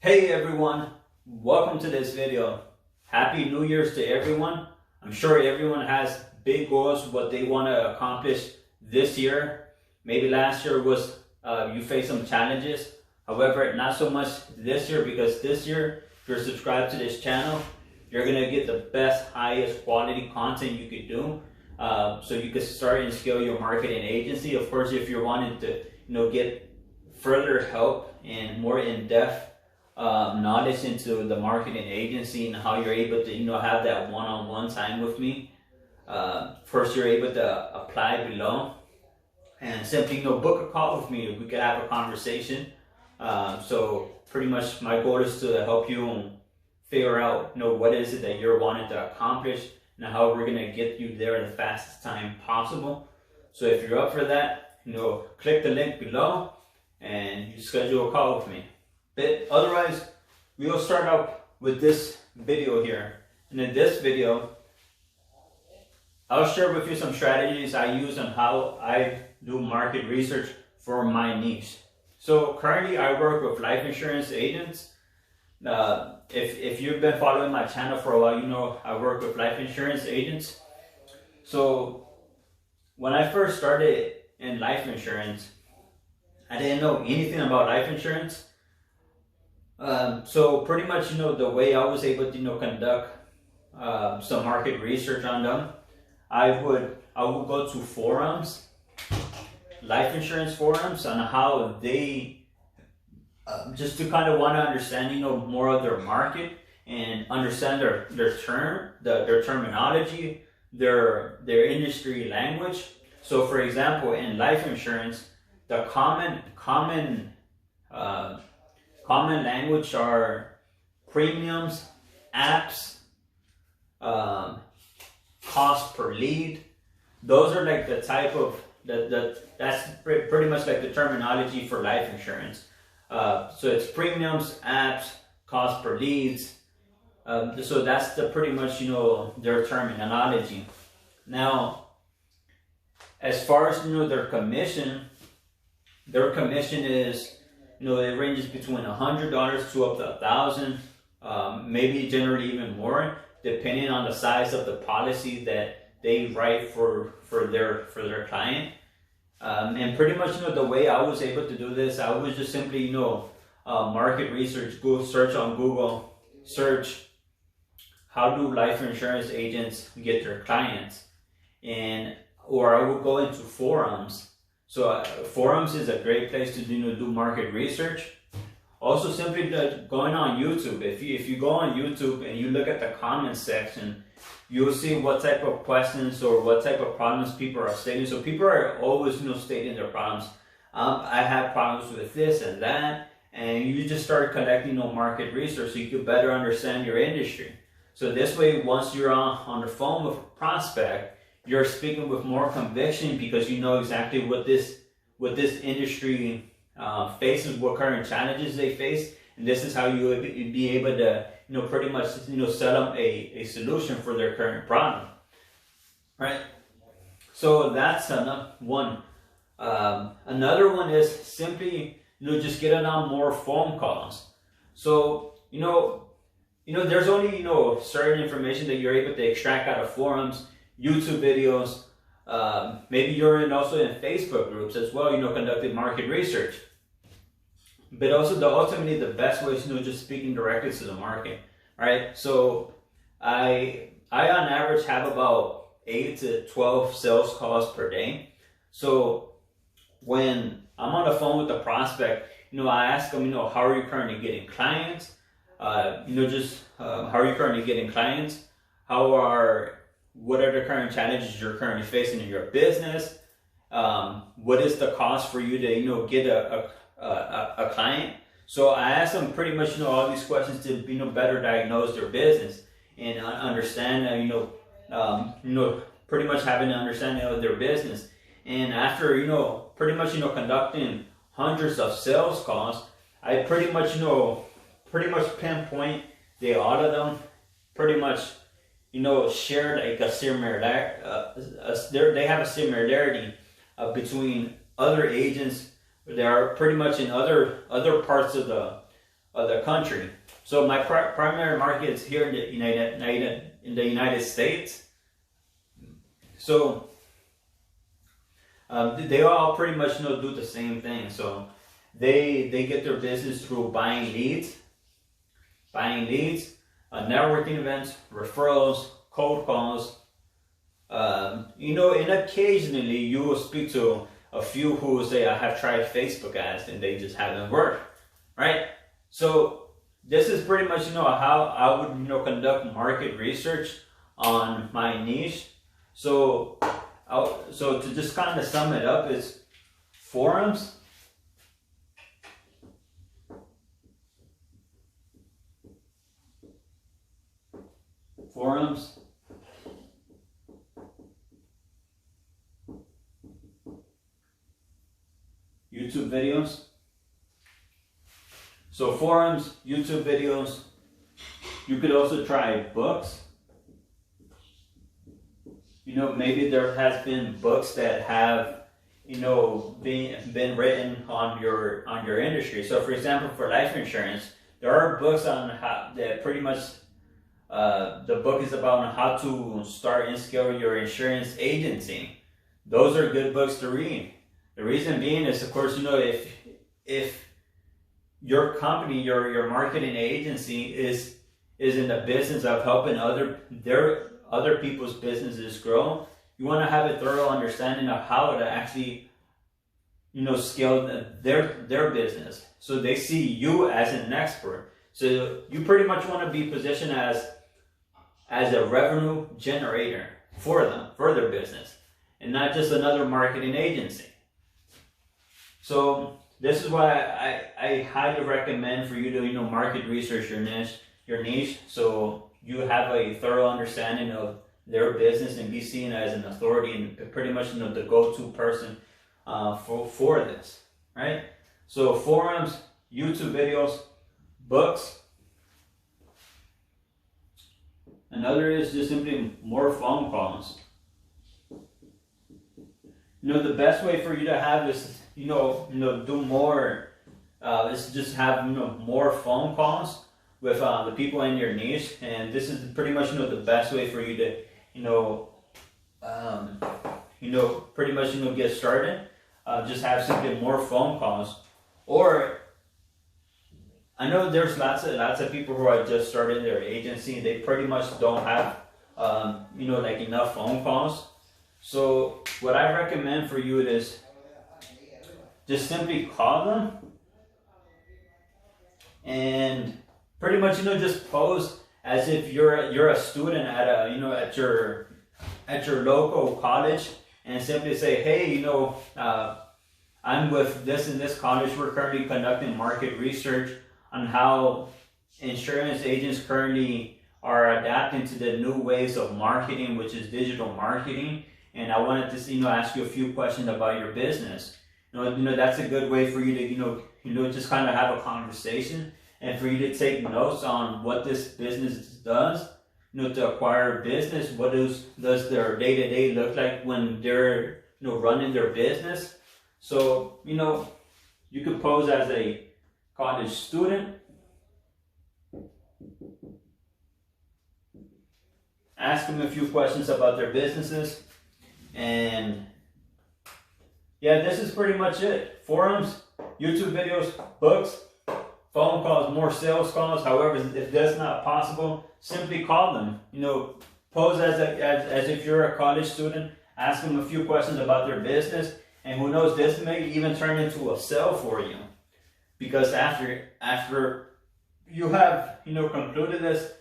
Hey everyone, welcome to this video. Happy New Year's to everyone. I'm sure everyone has big goals, what they want to accomplish this year. Maybe last year was you faced some challenges. However, not so much this year, because this year, if you're subscribed to this channel, you're going to get the best, highest quality content you could do. So you can start and scale your marketing agency. Of course, if you're wanting to get further help and more in-depth knowledge into the marketing agency and how you're able to have that one-on-one time with me, first you're able to apply below and simply book a call with me. We could have a conversation. So pretty much my goal is to help you figure out what is it that you're wanting to accomplish and how we're going to get you there in the fastest time possible. So if you're up for that, click the link below and you schedule a call with me. But otherwise, we'll start out with this video here. And in this video, I'll share with you some strategies I use on how I do market research for my niche. So currently I work with life insurance agents. If you've been following my channel for a while, I work with life insurance agents. So when I first started in life insurance, I didn't know anything about life insurance. So pretty much, the way I was able to, conduct some market research on them, I would go to forums, life insurance forums, on how they, just to kind of want to understand, more of their market and understand their terminology, their industry language. So for example, in life insurance, the common language are premiums, apps, cost per lead. Those are like the type of that's pretty much like the terminology for life insurance. So it's premiums, apps, cost per leads. So that's the pretty much their terminology. Now, as far as their commission is, it ranges between $100 to up to $1,000, maybe generally even more, depending on the size of the policy that they write for their client. And pretty much, the way I was able to do this, I was just simply, market research, go search on Google, search how do life insurance agents get their clients, or I would go into forums. So forums is a great place to do market research. Also, simply going on YouTube. If you go on YouTube and you look at the comments section, you'll see what type of questions or what type of problems people are stating. So people are always stating their problems. I have problems with this and that, and you just start collecting market research so you can better understand your industry. So this way, once you're on the phone with a prospect, you're speaking with more conviction because you know exactly what this industry faces, what current challenges they face, and this is how you would be able to pretty much sell them a solution for their current problem, right? So that's one. Another one is simply just getting on more phone calls. So there's only certain information that you're able to extract out of forums, YouTube videos. Maybe you're also in Facebook groups as well, conducting market research. But also ultimately the best way is just speaking directly to the market, right? So I on average have about 8 to 12 sales calls per day. So when I'm on the phone with the prospect, I ask them, how are you currently getting clients? How are you currently getting clients? What are the current challenges you're currently facing in your business? What is the cost for you to get a client? So I ask them pretty much all these questions to better diagnose their business and understand pretty much having an understanding of their business. And after pretty much conducting hundreds of sales calls, I pretty much pinpoint all of them pretty much share like a similar, they have a similarity between other agents. They are pretty much in other parts of the of the country. So my primary market is here in the United States. So they all pretty much do the same thing. So they get their business through buying leads, networking events, referrals, cold calls. And occasionally you will speak to a few who will say, I have tried Facebook ads and they just haven't worked, right? So this is pretty much, how I would, conduct market research on my niche. So to just kind of sum it up is forums, YouTube videos. So forums, YouTube videos. You could also try books. Maybe there has been books that have, been written on your industry. So for example, for life insurance, there are books on how that pretty much the book is about how to start and scale your insurance agency. Those are good books to read. The reason being is, of course, if your company, your marketing agency is in the business of helping other people's businesses grow, you want to have a thorough understanding of how to actually, scale their business. So they see you as an expert. So you pretty much want to be positioned as a revenue generator for them, for their business, and not just another marketing agency. So this is why I highly recommend for you to market research your niche, so you have a thorough understanding of their business and be seen as an authority and pretty much the go-to person for this, right? So forums, YouTube videos, books. Another is just simply more phone calls. The best way for you to have this, do more, is just have, more phone calls with the people in your niche. And this is pretty much, the best way for you to, pretty much, get started. Just have simply more phone calls. Or I know there's lots of people who are just starting their agency. They pretty much don't have, like enough phone calls. So what I recommend for you is just simply call them and pretty much, just pose as if you're a student at your local college, and simply say, hey, I'm with this and this college. We're currently conducting market research on how insurance agents currently are adapting to the new ways of marketing, which is digital marketing. And I wanted to, ask you a few questions about your business. That's a good way for you to, just kind of have a conversation and for you to take notes on what this business does. To acquire business, what does their day-to-day look like when they're, running their business. So, you could pose as a college student, ask them a few questions about their businesses, and yeah, this is pretty much it. Forums, YouTube videos, books, phone calls, more sales calls. However, if that's not possible, simply call them. Pose as if you're a college student, ask them a few questions about their business, and who knows, this may even turn into a sale for you. Because after you have, concluded this,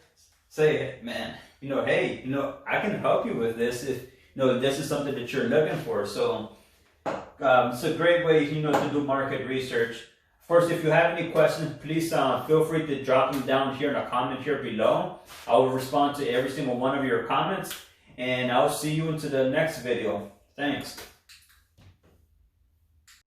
say, man, hey, I can help you with this if, this is something that you're looking for. So it's a great way, to do market research. Of course, if you have any questions, please feel free to drop them down here in a comment here below. I will respond to every single one of your comments, and I'll see you into the next video. Thanks.